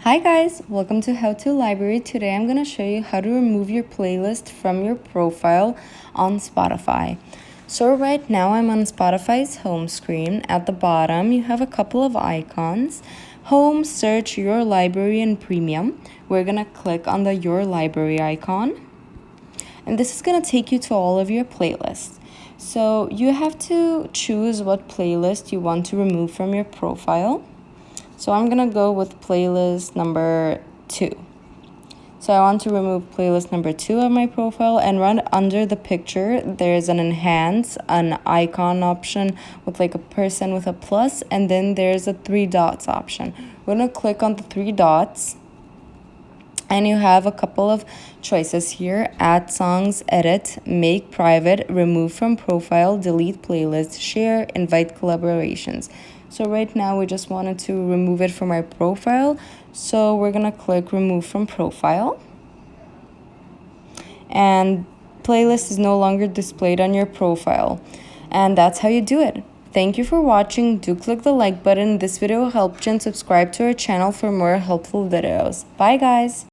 Hi guys, welcome to How to Library. Today I'm going to show you how to remove your playlist from your profile on Spotify. So right now I'm on Spotify's home screen. At the bottom you have a couple of icons. Home, search, your library, and premium. We're going to click on the your library icon. And this is going to take you to all of your playlists. So you have to choose what playlist you want to remove from your profile. So I'm going to go with playlist number 2. So I want to remove playlist number 2 of my profile, and right under the picture, there's an enhance, an icon option with like a person with a plus, and then there's a 3 dots option. We're going to click on the 3 dots, and you have a couple of choices here: add songs, edit, make private, remove from profile, delete playlist, share, invite collaborations. So right now we just wanted to remove it from our profile. So we're gonna click remove from profile. And playlist is no longer displayed on your profile. And that's how you do it. Thank you for watching. Do click the like button. This video helped you, and subscribe to our channel for more helpful videos. Bye guys.